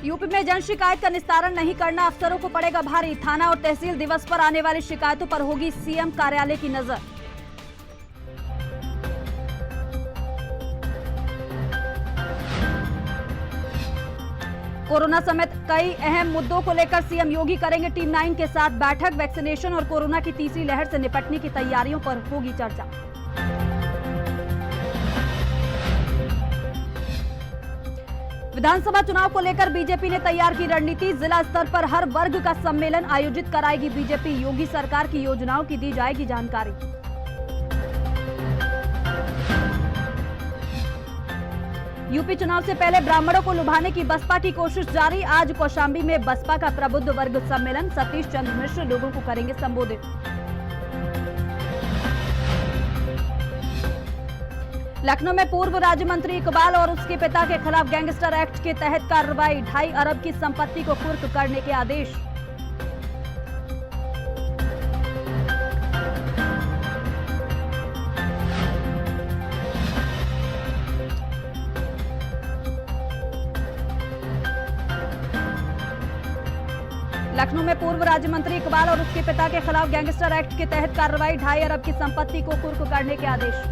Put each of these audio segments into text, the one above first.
UP में जन शिकायत का निस्तारण नहीं करना अफसरों को पड़ेगा भारी। थाना और तहसील दिवस पर आने वाली शिकायतों पर होगी सीएम कार्यालय की नजर। कोरोना समेत कई अहम मुद्दों को लेकर सीएम योगी करेंगे टीम 9 के साथ बैठक। वैक्सीनेशन और कोरोना की तीसरी लहर से निपटने की तैयारियों पर होगी चर्चा। विधानसभा चुनाव को लेकर बीजेपी ने तैयार की रणनीति। जिला स्तर पर हर वर्ग का सम्मेलन आयोजित कराएगी बीजेपी। योगी सरकार की योजनाओं की दी जाएगी जानकारी। यूपी चुनाव से पहले ब्राह्मणों को लुभाने की बसपा की कोशिश जारी। आज कौशाम्बी में बसपा का प्रबुद्ध वर्ग सम्मेलन। सतीश चंद्र मिश्र लोगों को करेंगे संबोधित। लखनऊ में पूर्व राज्य मंत्री इकबाल और उसके पिता के खिलाफ गैंगस्टर एक्ट के तहत कार्रवाई। 2.5 अरब की संपत्ति को कुर्क करने के आदेश। लखनऊ में पूर्व राज्य मंत्री इकबाल और उसके पिता के खिलाफ गैंगस्टर एक्ट के तहत कार्रवाई। 2.5 अरब की संपत्ति को कुर्क करने के आदेश।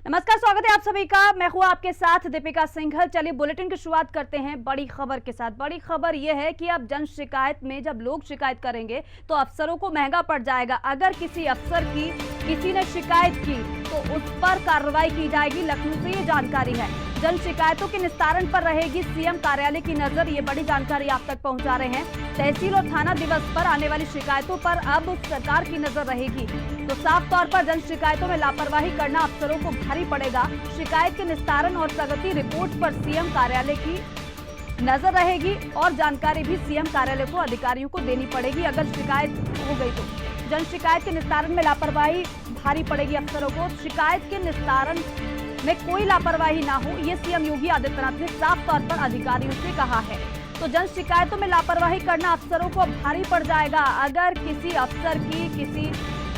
नमस्कार, स्वागत है आप सभी का। मैं हूं आपके साथ दीपिका सिंघल। चलिए बुलेटिन की शुरुआत करते हैं बड़ी खबर के साथ। बड़ी खबर यह है कि अब जन शिकायत में जब लोग शिकायत करेंगे तो अफसरों को महंगा पड़ जाएगा। अगर किसी अफसर की किसी ने शिकायत की तो उस पर कार्रवाई की जाएगी। लखनऊ से ये जानकारी है। जन शिकायतों के निस्तारण पर रहेगी सीएम कार्यालय की नजर। ये बड़ी जानकारी आप तक पहुंचा रहे हैं। तहसील और थाना दिवस पर आने वाली शिकायतों पर अब सरकार की नजर रहेगी। तो साफ तौर पर जन शिकायतों में लापरवाही करना अफसरों को भारी पड़ेगा। शिकायत के निस्तारण और प्रगति रिपोर्ट पर सीएम कार्यालय की नजर रहेगी और जानकारी भी सीएम कार्यालय को अधिकारियों को देनी पड़ेगी। अगर शिकायत हो गई तो जन शिकायत के निस्तारण में लापरवाही भारी पड़ेगी अफसरों को। शिकायत के निस्तारण में कोई लापरवाही ना हो, ये सीएम योगी आदित्यनाथ ने साफ तौर पर अधिकारियों से कहा है। तो जन शिकायतों में लापरवाही करना अफसरों को भारी पड़ जाएगा। अगर किसी अफसर की किसी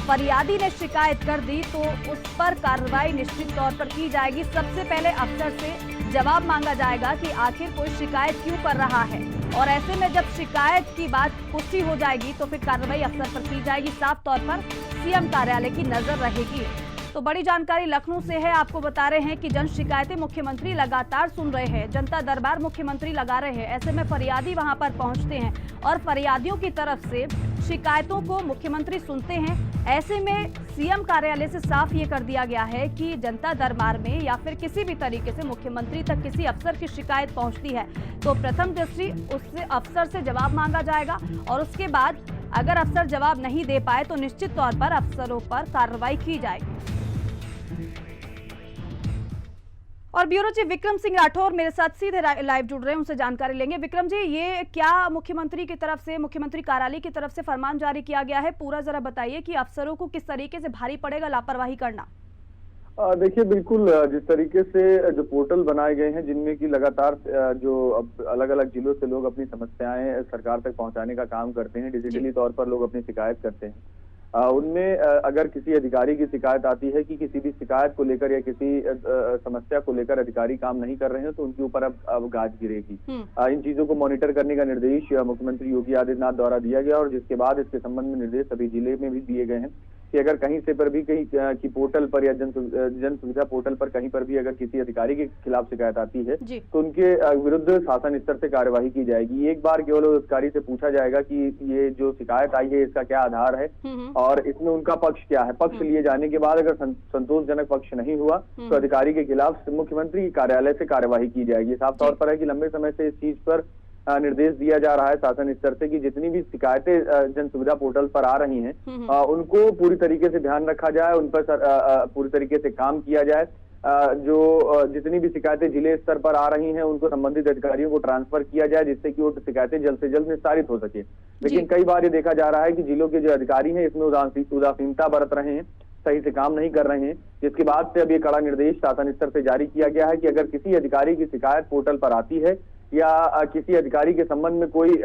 फरियादी ने शिकायत कर दी तो उस पर कार्रवाई निश्चित तौर पर की जाएगी। सबसे पहले अफसर से जवाब मांगा जाएगा कि आखिर कोई शिकायत क्यों कर रहा है, और ऐसे में जब शिकायत की बात पुष्टि हो जाएगी तो फिर कार्रवाई अफसर पर की जाएगी। साफ तौर पर सीएम कार्यालय की नजर रहेगी। तो बड़ी जानकारी लखनऊ से है। आपको बता रहे हैं कि जन शिकायतें मुख्यमंत्री लगातार सुन रहे हैं। जनता दरबार मुख्यमंत्री लगा रहे हैं। ऐसे में फरियादी वहां पर पहुंचते हैं और फरियादियों की तरफ से शिकायतों को मुख्यमंत्री सुनते हैं। ऐसे में सीएम कार्यालय से साफ ये कर दिया गया है कि जनता दरबार में या फिर किसी भी तरीके से मुख्यमंत्री तक किसी अफसर की शिकायत पहुंचती है तो प्रथम दृष्टि उससे अफसर से जवाब मांगा जाएगा, और उसके बाद अगर अफसर जवाब नहीं दे पाए तो निश्चित तौर पर अफसरों पर कार्रवाई की जाएगी। और ब्यूरो चीफ विक्रम सिंह राठौर मेरे साथ सीधे लाइव जुड़ रहे हैं, उनसे जानकारी लेंगे। विक्रम जी, ये क्या मुख्यमंत्री की तरफ से, मुख्यमंत्री कार्यालय की तरफ से फरमान जारी किया गया है? पूरा जरा बताइए कि अफसरों को किस तरीके से भारी पड़ेगा लापरवाही करना। देखिए, बिल्कुल जिस तरीके से जो पोर्टल बनाए गए हैं जिनमें कि लगातार जो अब अलग अलग जिलों से लोग अपनी समस्याएं सरकार तक पहुंचाने का काम करते हैं, डिजिटली तौर पर लोग अपनी शिकायत करते हैं। उनमें अगर किसी अधिकारी की शिकायत आती है कि किसी भी शिकायत को लेकर या किसी समस्या को लेकर अधिकारी काम नहीं कर रहे हैं तो उनके ऊपर अब गाज गिरेगी। इन चीजों को मॉनिटर करने का निर्देश मुख्यमंत्री योगी आदित्यनाथ द्वारा दिया गया, और जिसके बाद इसके संबंध में निर्देश सभी जिले में भी दिए गए हैं कि अगर कहीं से पर भी कहीं की पोर्टल पर या जन सुविधा पोर्टल पर कहीं पर भी अगर किसी अधिकारी के खिलाफ शिकायत आती है तो उनके विरुद्ध शासन स्तर से कार्यवाही की जाएगी। एक बार केवल अधिकारी से पूछा जाएगा कि ये जो शिकायत आई है इसका क्या आधार है और इसमें उनका पक्ष क्या है। पक्ष लिए जाने के बाद अगर संतोषजनक पक्ष नहीं हुआ तो अधिकारी के खिलाफ मुख्यमंत्री कार्यालय से कार्यवाही की जाएगी। साफ तौर पर है कि लंबे समय से इस चीज पर निर्देश दिया जा रहा है शासन स्तर से कि जितनी भी शिकायतें जन सुविधा पोर्टल पर आ रही हैं उनको पूरी तरीके से ध्यान रखा जाए, उन पर पूरी तरीके से काम किया जाए। जो जितनी भी शिकायतें जिले स्तर पर आ रही हैं उनको संबंधित अधिकारियों को ट्रांसफर किया जाए जिससे कि वो शिकायतें जल्द से जल्द निस्तारित हो सके। लेकिन कई बार ये देखा जा रहा है कि जिलों के जो अधिकारी हैं इसमें उदासीनता बरत रहे हैं। सही से काम नहीं कर रहे हैं, जिसके बाद से अब ये कड़ा निर्देश शासन स्तर से जारी किया गया है कि अगर किसी अधिकारी की शिकायत पोर्टल पर आती है या किसी अधिकारी के संबंध में कोई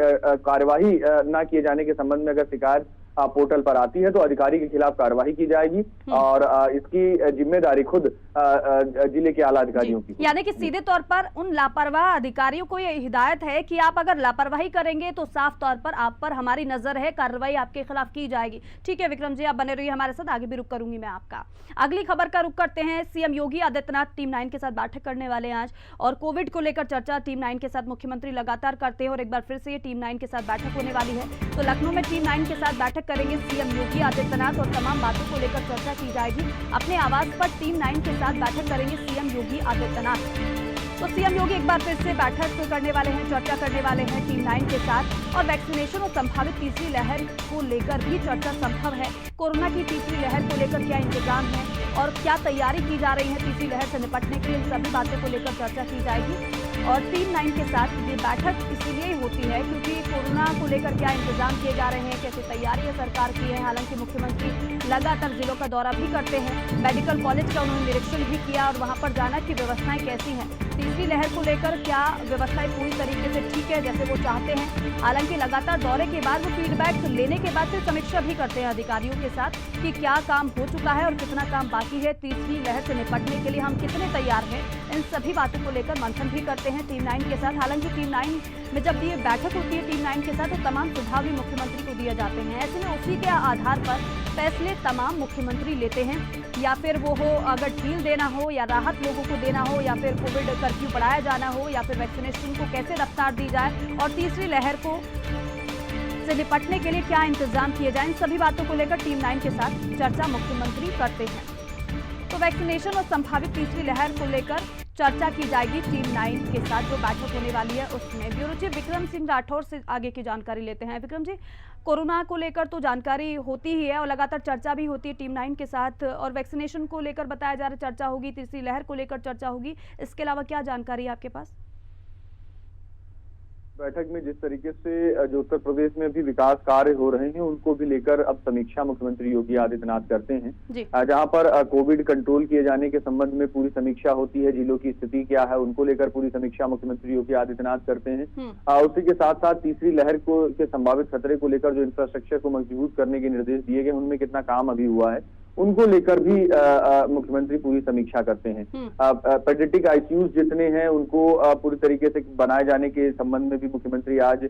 कार्यवाही न किए जाने के संबंध में अगर शिकायत पोर्टल पर आती है तो अधिकारी के खिलाफ कार्रवाई की जाएगी और इसकी जिम्मेदारी खुद जिले के आला अधिकारियों की। यानी कि सीधे तौर पर उन लापरवाह अधिकारियों को ये हिदायत है कि आप अगर लापरवाही करेंगे तो साफ तौर पर आप पर हमारी नजर है, कार्रवाई आपके खिलाफ की जाएगी। ठीक है विक्रम जी, आप बने रहिए हमारे साथ, आगे भी रुक करूंगी मैं आपका। अगली खबर का रुख करते हैं। सीएम योगी आदित्यनाथ टीम 9 के साथ बैठक करने वाले हैं आज, और कोविड को लेकर चर्चा टीम 9 के साथ मुख्यमंत्री लगातार करते हैं और एक बार फिर से ये टीम 9 के साथ बैठक होने वाली है। तो लखनऊ में टीम 9 के साथ बैठक करेंगे सीएम योगी आदित्यनाथ और तमाम बातों को लेकर चर्चा की जाएगी। अपने आवास पर टीम 9 के साथ बैठक करेंगे सीएम योगी आदित्यनाथ। तो सीएम योगी एक बार फिर से बैठक करने वाले हैं, चर्चा करने वाले हैं टीम 9 के साथ, और वैक्सीनेशन और संभावित तीसरी लहर को लेकर भी चर्चा संभव है। कोरोना की तीसरी लहर को लेकर क्या इंतजाम है और क्या तैयारी की जा रही है तीसरी लहर से निपटने के लिए, इन सभी बातों को लेकर चर्चा की जाएगी। और टीम 9 के साथ ये बैठक इसीलिए होती है क्योंकि कोरोना को लेकर क्या इंतजाम किए जा रहे हैं, कैसी तैयारियां सरकार की है। हालांकि मुख्यमंत्री लगातार जिलों का दौरा भी करते हैं, मेडिकल कॉलेज का उन्होंने निरीक्षण भी किया और वहां पर जाना की व्यवस्थाएं कैसी हैं, तीसरी लहर को लेकर क्या व्यवस्थाएं पूरी तरीके से ठीक है जैसे वो चाहते हैं। हालांकि लगातार दौरे के बाद वो फीडबैक लेने के बाद फिर समीक्षा भी करते हैं अधिकारियों के साथ कि क्या काम हो चुका है और कितना काम बाकी है, तीसरी लहर से निपटने के लिए हम कितने तैयार हैं, इन सभी बातों को लेकर मंथन भी करते हैं टीम 9 के साथ। हालांकि टीम 9 में जब ये बैठक होती है टीम 9 के साथ तो तमाम सुझाव भी मुख्यमंत्री को दिए जाते हैं। ऐसे में उसी के आधार पर फैसले तमाम मुख्यमंत्री लेते हैं, या फिर वो हो अगर ढील देना हो या राहत लोगों को देना हो या फिर कोविड कर्फ्यू बढ़ाया जाना हो या फिर वैक्सीनेशन को कैसे रफ्तार दी जाए और तीसरी लहर को से निपटने के लिए क्या इंतजाम किए जाए, इन सभी बातों को लेकर टीम 9 के साथ चर्चा मुख्यमंत्री करते हैं। तो वैक्सीनेशन और संभावित तीसरी लहर को लेकर चर्चा की जाएगी टीम 9 के साथ जो बैठक होने वाली है उसमें। ब्यूरो चीफ विक्रम सिंह राठौर से आगे की जानकारी लेते हैं। विक्रम जी, कोरोना को लेकर तो जानकारी होती ही है और लगातार चर्चा भी होती है टीम 9 के साथ, और वैक्सीनेशन को लेकर बताया जा रहा है चर्चा होगी, तीसरी लहर को लेकर चर्चा होगी, इसके अलावा क्या जानकारी है आपके पास? बैठक में जिस तरीके से जो उत्तर प्रदेश में भी विकास कार्य हो रहे हैं उनको भी लेकर अब समीक्षा मुख्यमंत्री योगी आदित्यनाथ करते हैं, जहां पर कोविड कंट्रोल किए जाने के संबंध में पूरी समीक्षा होती है, जिलों की स्थिति क्या है उनको लेकर पूरी समीक्षा मुख्यमंत्री योगी आदित्यनाथ करते हैं। उसी के साथ साथ तीसरी लहर को के संभावित खतरे को लेकर जो इंफ्रास्ट्रक्चर को मजबूत करने के निर्देश दिए गए उनमें कितना काम अभी हुआ है उनको लेकर भी मुख्यमंत्री पूरी समीक्षा करते हैं। पेडियाट्रिक आईसीयूज जितने हैं उनको पूरी तरीके से बनाए जाने के संबंध में भी मुख्यमंत्री आज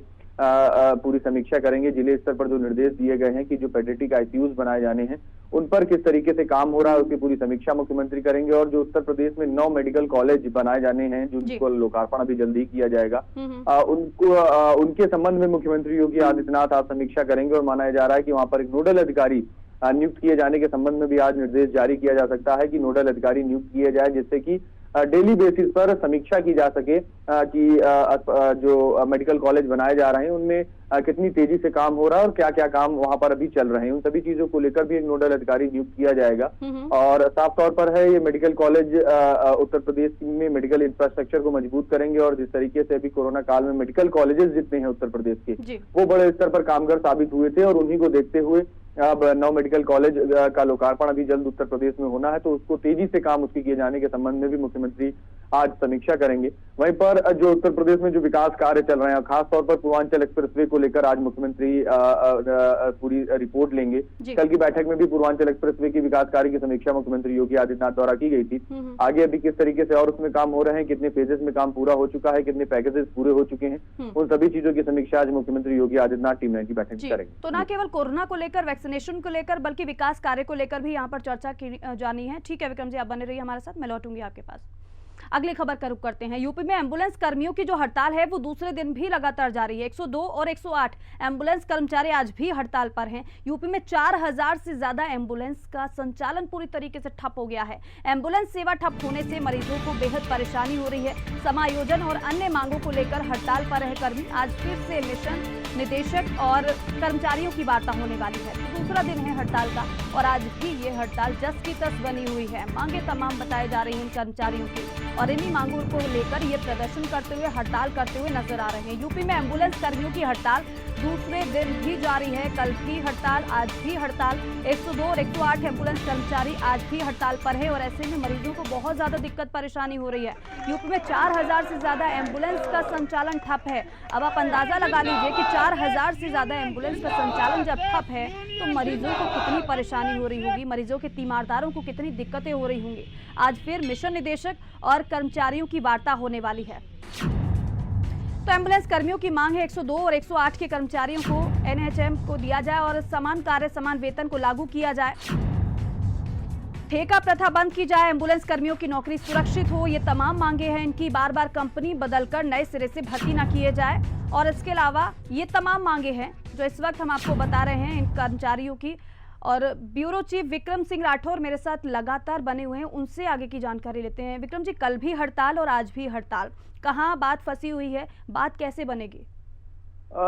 पूरी समीक्षा करेंगे। जिले स्तर पर जो निर्देश दिए गए हैं कि जो पेडियाट्रिक आईसीयूज बनाए जाने हैं उन पर किस तरीके से काम हो रहा है उसकी पूरी समीक्षा मुख्यमंत्री करेंगे। और जो उत्तर प्रदेश में 9 मेडिकल कॉलेज बनाए जाने हैं जिनको लोकार्पण अभी जल्दी किया जाएगा उनके संबंध में मुख्यमंत्री योगी आदित्यनाथ आज समीक्षा करेंगे। और माना जा रहा है कि वहां पर एक नोडल अधिकारी नियुक्त किए जाने के संबंध में भी आज निर्देश जारी किया जा सकता है कि नोडल अधिकारी नियुक्त किए जाए जिससे कि डेली बेसिस पर समीक्षा की जा सके कि जो मेडिकल कॉलेज बनाए जा रहे हैं उनमें कितनी तेजी से काम हो रहा है और क्या क्या काम वहां पर अभी चल रहे हैं, उन सभी चीजों को लेकर भी एक नोडल अधिकारी नियुक्त किया जाएगा। और साफ तौर पर है ये मेडिकल कॉलेज उत्तर प्रदेश में मेडिकल इंफ्रास्ट्रक्चर को मजबूत करेंगे और जिस तरीके से अभी कोरोना काल में मेडिकल कॉलेजेस जितने हैं उत्तर प्रदेश के वो बड़े स्तर पर कामगार साबित हुए थे और उन्हीं को देखते हुए अब 9 मेडिकल कॉलेज का लोकार्पण अभी जल्द उत्तर प्रदेश में होना है, तो उसको तेजी से काम उसके किए जाने के संबंध में भी मुख्यमंत्री आज समीक्षा करेंगे। वहीं पर जो उत्तर प्रदेश में जो विकास कार्य चल रहे हैं खासतौर पर पूर्वांचल एक्सप्रेसवे को लेकर आज मुख्यमंत्री पूरी रिपोर्ट लेंगे। कल की बैठक में भी पूर्वांचल एक्सप्रेसवे की विकास कार्य की समीक्षा मुख्यमंत्री योगी आदित्यनाथ द्वारा की गई थी। आगे अभी किस तरीके से और उसमें काम हो रहे हैं, कितने फेजेस में काम पूरा हो चुका है, कितने पैकेजेस पूरे हो चुके हैं, उन सभी चीजों की समीक्षा आज मुख्यमंत्री योगी आदित्यनाथ टीम 9 की बैठक में करेंगे। तो न केवल कोरोना को लेकर, वैक्सीनेशन को लेकर बल्कि विकास कार्य को लेकर भी यहाँ पर चर्चा की जानी है। ठीक है विक्रम जी, आप बने रहिए हमारे साथ, मैं लौटूंगी आपके पास। अगली खबर का रुख करते हैं। यूपी में एम्बुलेंस कर्मियों की जो हड़ताल है वो दूसरे दिन भी लगातार जारी है। 102 और 108 एम्बुलेंस कर्मचारी आज भी हड़ताल पर हैं। यूपी में 4000 से ज्यादा एम्बुलेंस का संचालन पूरी तरीके से ठप हो गया है। एम्बुलेंस सेवा ठप होने से मरीजों को बेहद परेशानी हो रही है। समायोजन और अन्य मांगों को लेकर हड़ताल पर रहे कर्मी आज फिर से मिशन निदेशक और कर्मचारियों की वार्ता होने वाली है। तो दूसरा दिन है हड़ताल का और आज भी ये हड़ताल जस की तस बनी हुई है। मांगे तमाम बताई जा रही हैं इन कर्मचारियों की और इन्हीं मांगों को लेकर ये प्रदर्शन करते हुए, हड़ताल करते हुए नजर आ रहे हैं। यूपी में एम्बुलेंस कर्मियों की हड़ताल दूसरे दिन भी जारी है। कल भी हड़ताल, आज भी हड़ताल। 102 और 108 एम्बुलेंस कर्मचारी आज भी हड़ताल पर है और ऐसे में मरीजों को बहुत ज्यादा दिक्कत परेशानी हो रही है। यूपी में 4000 से ज्यादा एम्बुलेंस का संचालन ठप है। अब आप अंदाजा लगा लीजिए कि 4000 से ज्यादा एम्बुलेंस का संचालन जब ठप है तो मरीजों को कितनी परेशानी हो रही होगी, मरीजों के तीमारदारों को कितनी दिक्कतें हो रही होंगी। आज फिर मिशन निदेशक और कर्मचारियों की वार्ता होने वाली है। तो एम्बुलेंस कर्मियों की मांग है 102 और 108 के कर्मचारियों को एनएचएम को दिया जाए और समान कार्य समान वेतन को लागू किया जाए। ठेका प्रथा बंद की जाए, एम्बुलेंस कर्मियों की नौकरी सुरक्षित हो, ये तमाम मांगे हैं इनकी। बार बार कंपनी बदलकर नए सिरे से भर्ती न किए जाए और इसके अलावा ये तमाम मांगे हैं जो इस वक्त हम आपको बता रहे हैं इन कर्मचारियों की। और ब्यूरो चीफ विक्रम सिंह राठौर मेरे साथ लगातार बने हुए हैं, उनसे आगे की जानकारी लेते हैं। विक्रम जी, कल भी हड़ताल और आज भी हड़ताल, कहाँ बात फंसी हुई है, बात कैसे बनेगी?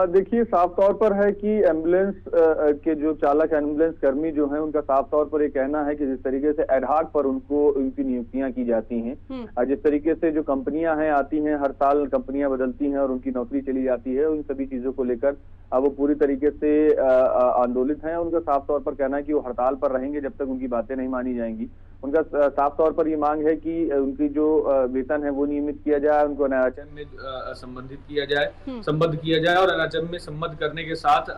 देखिए, साफ तौर पर है कि एम्बुलेंस के जो चालक एम्बुलेंस कर्मी जो हैं उनका साफ तौर पर ये कहना है कि जिस तरीके से एडहॉक पर उनकी नियुक्तियां की जाती हैं, जिस तरीके से जो कंपनियां हैं आती हैं, हर साल कंपनियां बदलती हैं और उनकी नौकरी चली जाती है, उन सभी चीजों को लेकर वो पूरी तरीके से आंदोलित हैं। उनका साफ तौर पर कहना है कि वो हड़ताल पर रहेंगे जब तक उनकी बातें नहीं मानी जाएंगी। उनका साफ तौर पर ये मांग है कि उनकी जो वेतन है वो नियमित किया जाए, उनको एनएचएम में संबंधित किया जाए, संबद्ध किया जाए और एनएचएम में संबद्ध करने के साथ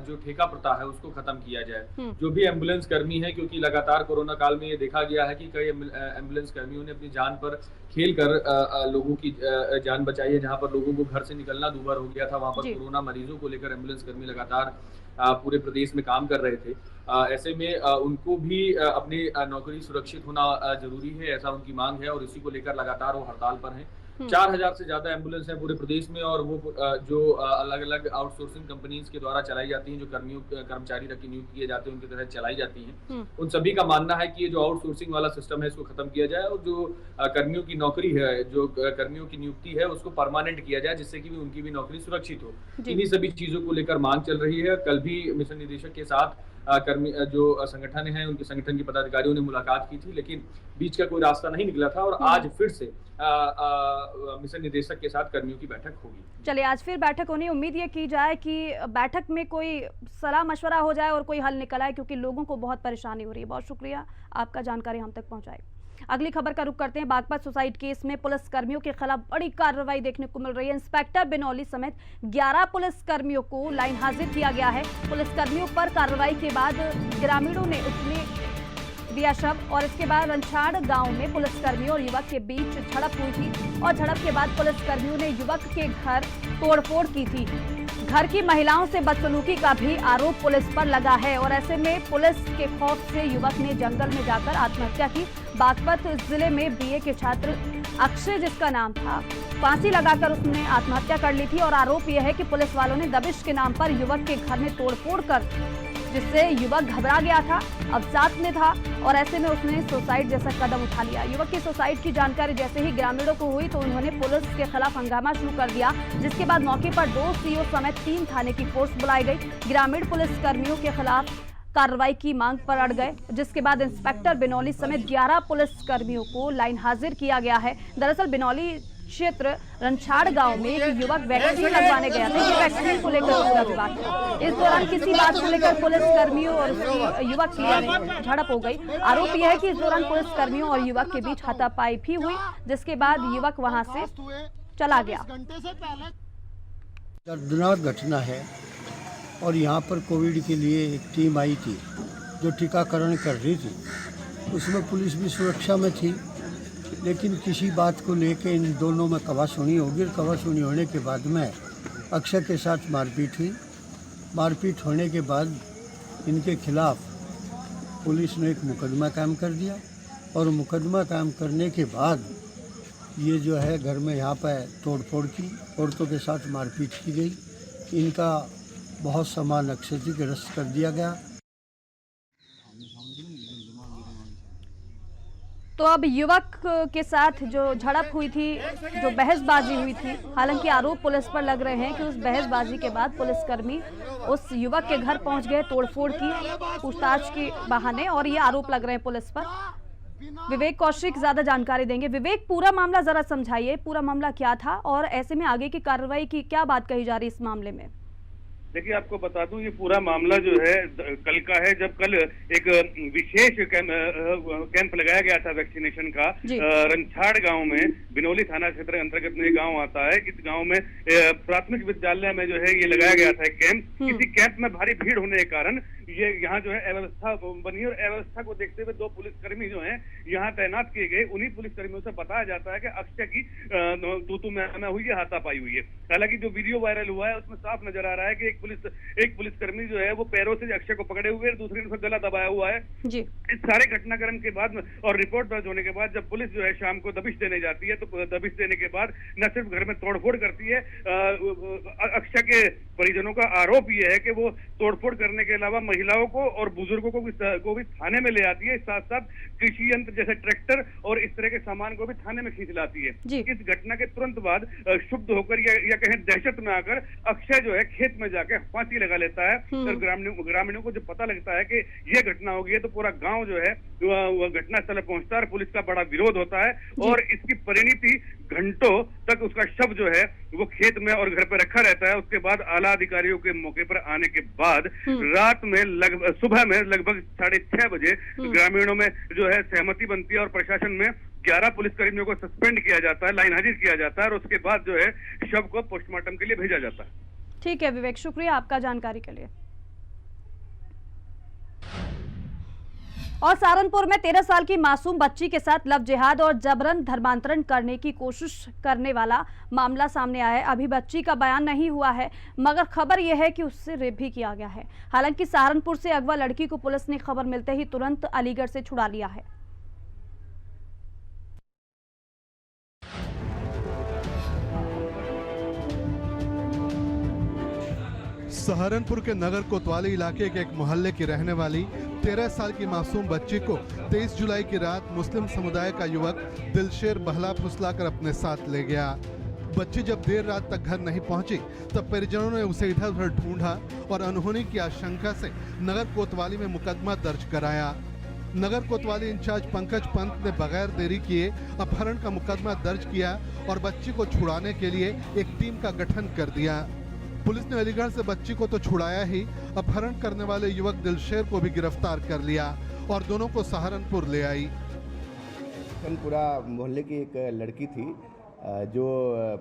जो ठेका प्रथा है उसको खत्म किया जाए। जो भी एम्बुलेंस कर्मी है, क्योंकि लगातार कोरोना काल में ये देखा गया है कि कई एम्बुलेंस कर्मियों ने अपनी जान पर खेल कर लोगों की जान बचाई है। जहां पर लोगों को घर से निकलना दूभर हो गया था, वहां पर कोरोना मरीजों को लेकर एम्बुलेंस कर्मी लगातार पूरे प्रदेश में काम कर रहे थे। ऐसे में उनको भी अपनी नौकरी सुरक्षित होना जरूरी है, ऐसा उनकी मांग है और इसी को लेकर लगातार वो हड़ताल पर हैं। 4000 से ज्यादा एम्बुलेंस हैं पूरे प्रदेश में और वो जो अलग अलग आउटसोर्सिंग कंपनीज के द्वारा चलाई जाती हैं, जो कर्मचारी रख के नियुक्त किए जाते हैं उनके तहत चलाई जाती हैं। उन सभी का मानना है कि ये जो आउटसोर्सिंग वाला सिस्टम है इसको खत्म किया जाए और जो कर्मियों की नौकरी है, जो कर्मियों की नियुक्ति है उसको परमानेंट किया जाए, जिससे कि उनकी भी नौकरी सुरक्षित हो। इन्हीं सभी चीजों को लेकर मांग चल रही है। कल भी मिशन निदेशक के साथ कर्मी जो संगठन है, उनके संगठन के पदाधिकारियों ने मुलाकात की थी, लेकिन बीच का कोई रास्ता नहीं निकला था और आज फिर से मिशन निदेशक के साथ कर्मियों की बैठक होगी। चलिए, आज फिर बैठक होनी, उम्मीद ये की जाए कि बैठक में कोई सलाह मशवरा हो जाए और कोई हल निकल आए, क्योंकि लोगों को बहुत परेशानी हो रही है। बहुत शुक्रिया आपका जानकारी हम तक पहुंचाई। अगली खबर का रुख करते हैं। बागपत सुसाइड केस में पुलिस कर्मियों के खिलाफ बड़ी कार्रवाई देखने को मिल रही है। इंस्पेक्टर बिनौली समेत 11 पुलिस कर्मियों को लाइन हाजिर किया गया है। पुलिस कर्मियों पर कार्रवाई के बाद ग्रामीणों ने उसमें दिया शव और इसके बाद रंछाड़ गांव में पुलिसकर्मियों और युवक के बीच झड़प हुई थी और झड़प के बाद पुलिसकर्मियों ने युवक के घर तोड़फोड़ की थी। घर की महिलाओं से बदसलूकी का भी आरोप पुलिस पर लगा है और ऐसे में पुलिस के खौफ से युवक ने जंगल में जाकर आत्महत्या की। बागपत जिले में बीए के छात्र अक्षय, जिसका नाम था, फांसी लगाकर उसने आत्महत्या कर ली थी और आरोप यह है कि पुलिस वालों ने दबिश के नाम पर युवक के घर में तोड़फोड़ कर, जिससे युवक घबरा गया था, अवसाद में था और ऐसे में उसने सुसाइड जैसा कदम उठा लिया। युवक की सुसाइड की जानकारी जैसे ही ग्रामीणों को हुई तो उन्होंने पुलिस के खिलाफ हंगामा शुरू कर दिया, जिसके बाद मौके पर 2 सीओ समेत 3 थाने की फोर्स बुलाई गई। ग्रामीण पुलिस कर्मियों के खिलाफ कार्रवाई की मांग पर अड़ गए, जिसके बाद इंस्पेक्टर बिनौली समेत 11 पुलिस कर्मियों को लाइन हाजिर किया गया है। दरअसल बिनौली क्षेत्र रंछाड़ गांव में एक युवक वैक्सीन लगवाने गया था। ये वैक्सीन को लेकर पूरा विवाद था। इस दौरान किसी बात को लेकर पुलिस कर्मियों और युवक की झड़प हो गई। आरोप यह है कि इस दौरान पुलिस कर्मियों और युवक के बीच हाथापाई भी हुई, जिसके बाद युवक वहां से चला गया। दर्दनाक घटना है और यहाँ पर कोविड के लिए एक टीम आई थी जो टीकाकरण कर रही थी। उसमें पुलिस भी सुरक्षा में थी, लेकिन किसी बात को लेके इन दोनों में कवासुनी होगी। कवासुनी होने के बाद में अक्षय के साथ मारपीट हुई। मारपीट होने के बाद इनके खिलाफ पुलिस ने एक मुकदमा कायम कर दिया और मुकदमा कायम करने के बाद ये जो है घर में यहाँ पर तोड़फोड़ की, औरतों के साथ मारपीट की गई। इनका बहुत सामान अक्षय जी के रस्त कर दिया गया। तो अब युवक के साथ जो झड़प हुई थी, जो बहसबाजी हुई थी, हालांकि आरोप पुलिस पर लग रहे हैं कि उस बहसबाजी के बाद पुलिसकर्मी उस युवक के घर पहुंच गए तोड़फोड़ की पूछताछ के बहाने, और ये आरोप लग रहे हैं पुलिस पर। विवेक कौशिक ज्यादा जानकारी देंगे। विवेक, पूरा मामला जरा समझाइए, पूरा मामला क्या था और ऐसे में आगे की कार्रवाई की क्या बात कही जा रही है इस मामले में? देखिए, आपको बता दूं, ये पूरा मामला जो है कल का है, जब कल एक विशेष कैंप लगाया गया था वैक्सीनेशन का रंछाड़ गांव में, बिनौली थाना क्षेत्र अंतर्गत में गांव आता है। इस गांव में प्राथमिक विद्यालय में जो है ये लगाया गया था कैंप। इसी कैंप में भारी भीड़ होने के कारण ये यहाँ जो है अव्यवस्था बनी, और अव्यवस्था को देखते हुए 2 पुलिसकर्मी जो हैं यहाँ तैनात किए गए। उन्हीं पुलिसकर्मियों से बताया जाता है कि अक्षय की तू मैं हुई है, हाथापाई हुई है। हालांकि जो वीडियो वायरल हुआ है उसमें साफ नजर आ रहा है कि एक पुलिसकर्मी जो है वो पैरों से अक्षय को पकड़े हुए, दूसरे ने गला दबाया हुआ है जी। इस सारे घटनाक्रम के बाद और रिपोर्ट दर्ज होने के बाद जब पुलिस जो है शाम को दबिश देने जाती है, तो दबिश देने के बाद न सिर्फ घर में तोड़फोड़ करती है, अक्षय के परिजनों का आरोप यह है कि वो तोड़फोड़ करने के अलावा महिलाओं को और बुजुर्गों को भी थाने में ले आती है। साथ साथ कृषि यंत्र जैसे ट्रैक्टर और इस तरह के सामान को भी थाने में खींच लाती है। इस घटना के तुरंत बाद क्षुब्ध होकर या कहें दहशत में आकर अक्षय जो है खेत में जाके फांसी लगा लेता है। और ग्रामीणों को जब पता लगता है कि यह घटना हो गई है, तो पूरा गांव जो है वह घटनास्थल पहुंचता है। पुलिस का बड़ा विरोध होता है और इसकी परिणति घंटों तक उसका शव जो है वो खेत में और घर पर रखा रहता है। उसके बाद आला अधिकारियों के मौके पर आने के बाद रात में सुबह में लगभग 6:30 बजे ग्रामीणों में जो है सहमति बनती है और प्रशासन में 11 पुलिसकर्मियों को सस्पेंड किया जाता है, लाइन हाजिर किया जाता है, और उसके बाद जो है शव को पोस्टमार्टम के लिए भेजा जाता है। ठीक है विवेक, शुक्रिया आपका जानकारी के लिए। और सहारनपुर में 13 साल की मासूम बच्ची के साथ लव जिहाद और जबरन धर्मांतरण करने की कोशिश करने वाला मामला सामने आया है। अभी बच्ची का बयान नहीं हुआ है, मगर खबर यह है कि उससे रेप भी किया गया है। हालांकि सहारनपुर से अगवा लड़की को पुलिस ने खबर मिलते ही तुरंत अलीगढ़ से छुड़ा लिया है। सहारनपुर के नगर कोतवाली इलाके के एक मोहल्ले की रहने वाली 13 साल की मासूम बच्ची को 23 जुलाई की रात मुस्लिम समुदाय का युवक दिलशेर बहला फुसलाकर अपने साथ ले गया। बच्ची जब देर रात तक घर नहीं पहुंची तब परिजनों ने उसे इधर उधर ढूंढा और अनहोनी की आशंका से नगर कोतवाली में मुकदमा दर्ज कराया। नगर कोतवाली इंचार्ज पंकज पंत ने बगैर देरी किए अपहरण का मुकदमा दर्ज किया और बच्ची को छुड़ाने के लिए एक टीम का गठन कर दिया। पुलिस ने अलीगढ़ से बच्ची को तो छुड़ाया ही, अपहरण करने वाले युवक दिलशेर को भी गिरफ्तार कर लिया और दोनों को सहारनपुर ले आई। पूरा मोहल्ले की एक लड़की थी जो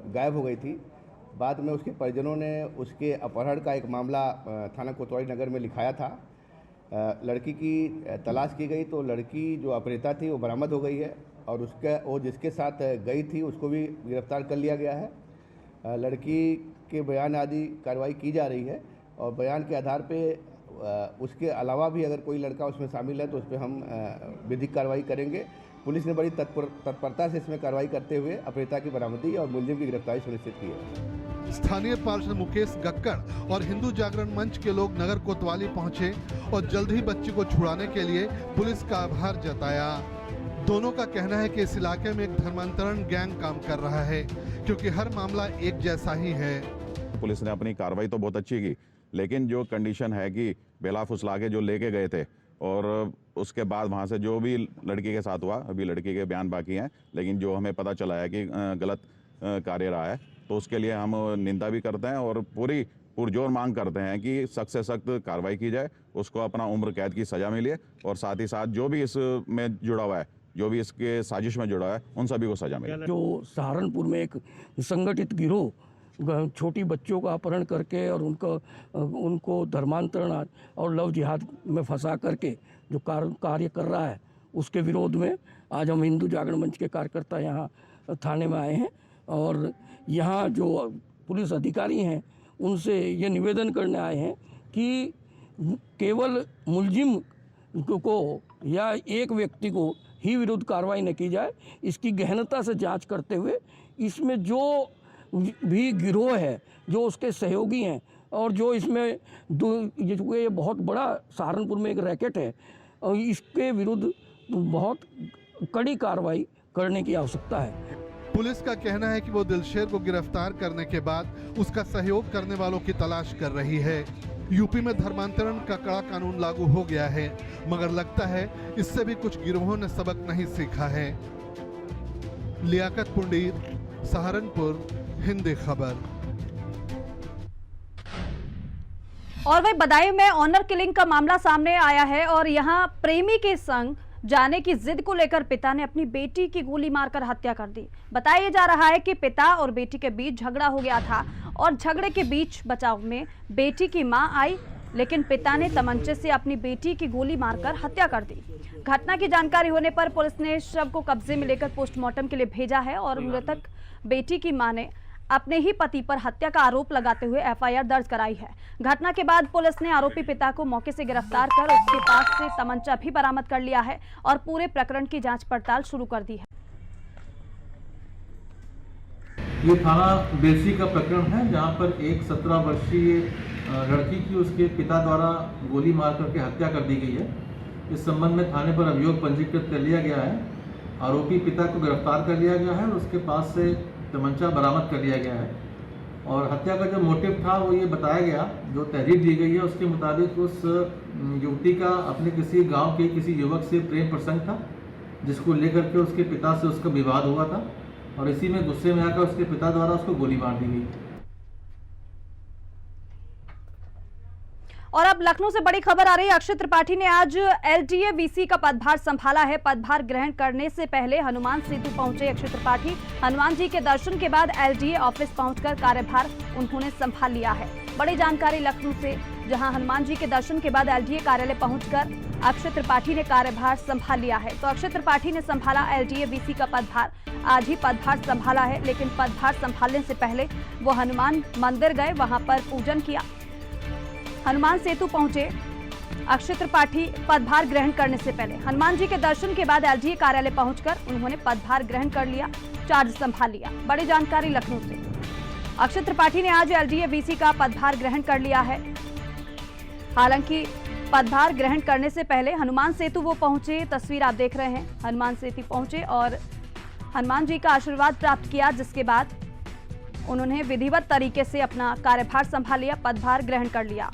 गायब हो गई थी। बाद में उसके परिजनों ने उसके अपहरण का एक मामला थाना कोतवाली नगर में लिखाया था। लड़की की तलाश की गई तो लड़की जो अपहृता थी वो बरामद हो गई है और वो जिसके साथ गई थी उसको भी गिरफ्तार कर लिया गया है। लड़की के बयान आदि कार्रवाई की जा रही है और बयान के आधार पे उसके अलावा भी अगर कोई लड़का उसमें शामिल है तो उस पर हम विधिक कार्रवाई करेंगे। पुलिस ने बड़ी तत्परता से इसमें कार्रवाई करते हुए अपहृता की बरामदी और मुलजिम की गिरफ्तारी सुनिश्चित की है। स्थानीय पार्षद मुकेश गक्कड़ और हिंदू जागरण मंच के लोग नगर कोतवाली पहुंचे और जल्द ही बच्ची को छुड़ाने के लिए पुलिस का आभार जताया। दोनों का कहना है कि इस इलाके में एक धर्मांतरण गैंग काम कर रहा है क्योंकि हर मामला एक जैसा ही है। पुलिस ने अपनी कार्रवाई तो बहुत अच्छी की, लेकिन जो कंडीशन है कि बेला फुसला के जो लेके गए थे और उसके बाद वहाँ से जो भी लड़की के साथ हुआ, अभी लड़की के बयान बाकी हैं, लेकिन जो हमें पता चला है कि गलत कार्य रहा है, तो उसके लिए हम निंदा भी करते हैं और पूरी पुरजोर मांग करते हैं कि सख्त से सख्त कार्रवाई की जाए, उसको अपना उम्र कैद की सज़ा मिले और साथ ही साथ जो भी इसमें जुड़ा हुआ है, जो भी इसके साजिश में जुड़ा है, उन सभी को सजा मिले। जो सहारनपुर में एक संगठित गिरोह छोटी बच्चों का अपहरण करके और उनको धर्मांतरण और लव जिहाद में फंसा करके जो कार्य कर रहा है, उसके विरोध में आज हम हिंदू जागरण मंच के कार्यकर्ता यहाँ थाने में आए हैं और यहाँ जो पुलिस अधिकारी हैं उनसे ये निवेदन करने आए हैं कि केवल मुलजिम को या एक व्यक्ति को ही विरुद्ध कार्रवाई न की जाए, इसकी गहनता से जांच करते हुए इसमें जो भी गिरोह है, जो उसके सहयोगी हैं और जो इसमें ये बहुत बड़ा सहारनपुर में एक रैकेट है और इसके विरुद्ध बहुत कड़ी कार्रवाई करने की आवश्यकता है। पुलिस का कहना है कि वो दिलशेर को गिरफ्तार करने के बाद उसका सहयोग करने वालों की तलाश कर रही है। यूपी में धर्मांतरण का कड़ा कानून लागू हो गया है, मगर लगता है इससे भी कुछ गिरोहों ने सबक नहीं सीखा है। लियाकत पुंडीर, सहारनपुर, हिंदी खबर। और वही बदायूं में ऑनर किलिंग का मामला सामने आया है और यहां प्रेमी के संग जाने की जिद को लेकर पिता ने अपनी बेटी की गोली मारकर हत्या कर दी। बताया जा रहा है कि पिता और बेटी के बीच झगड़ा हो गया था और झगड़े के बीच बचाव में बेटी की मां आई, लेकिन पिता ने तमंचे से अपनी बेटी की गोली मारकर हत्या कर दी। घटना की जानकारी होने पर पुलिस ने शव को कब्जे में लेकर पोस्टमार्टम के लिए भेजा है और मृतक बेटी की मां ने अपने ही पति पर हत्या का आरोप लगाते हुए एफआईआर दर्ज कराई है। घटना के बाद पुलिस ने आरोपी पिता को मौके से गिरफ्तार कर उसके पास से तमंचा भी बरामद कर लिया है और पूरे प्रकरण की जांच पड़ताल शुरू कर दी है। ये थाना बेलसी का प्रकरण है जहां पर एक 17 वर्षीय लड़की की उसके पिता द्वारा गोली मार करके हत्या कर दी गई है। इस संबंध में थाने पर अभियोग पंजीकृत कर लिया गया है। आरोपी पिता को गिरफ्तार कर लिया गया है और उसके पास से तमंचा बरामद कर लिया गया है। और हत्या का जो मोटिव था वो ये बताया गया, जो तहरीर दी गई है उसके मुताबिक उस युवती का अपने किसी गांव के किसी युवक से प्रेम प्रसंग था, जिसको लेकर के उसके पिता से उसका विवाद हुआ था और इसी में गुस्से में आकर उसके पिता द्वारा उसको गोली मार दी गई। और अब लखनऊ से बड़ी खबर आ रही है। अक्षय त्रिपाठी ने आज एलडीए वीसी का पदभार संभाला है। पदभार ग्रहण करने से पहले हनुमान सेतु पहुंचे अक्षय त्रिपाठी। हनुमान जी के दर्शन के बाद एलडीए ऑफिस पहुंचकर कार्यभार उन्होंने संभाल लिया है। बड़ी जानकारी लखनऊ से, जहां हनुमान जी के दर्शन के बाद एलडीए कार्यालय पहुंचकर अक्षय त्रिपाठी ने कार्यभार संभाल लिया है। तो अक्षय त्रिपाठी ने संभाला एलडीए वीसी का पदभार। आज ही पदभार संभाला है, लेकिन पदभार संभालने से पहले वो हनुमान मंदिर गए, वहां पर पूजन किया। हनुमान सेतु पहुंचे अक्षय त्रिपाठी पदभार ग्रहण करने से पहले। हनुमान जी के दर्शन के बाद एलडीए कार्यालय पहुंचकर उन्होंने पदभार ग्रहण कर लिया, चार्ज संभाल लिया। बड़ी जानकारी लखनऊ से। अक्षय त्रिपाठी ने आज एलडीए वीसी का पदभार ग्रहण कर लिया है। हालांकि पदभार ग्रहण करने से पहले हनुमान सेतु वो पहुंचे, तस्वीर आप देख रहे हैं। हनुमान सेतु पहुंचे और हनुमान जी का आशीर्वाद प्राप्त किया, जिसके बाद उन्होंने विधिवत तरीके से अपना कार्यभार संभाल लिया, पदभार ग्रहण कर लिया।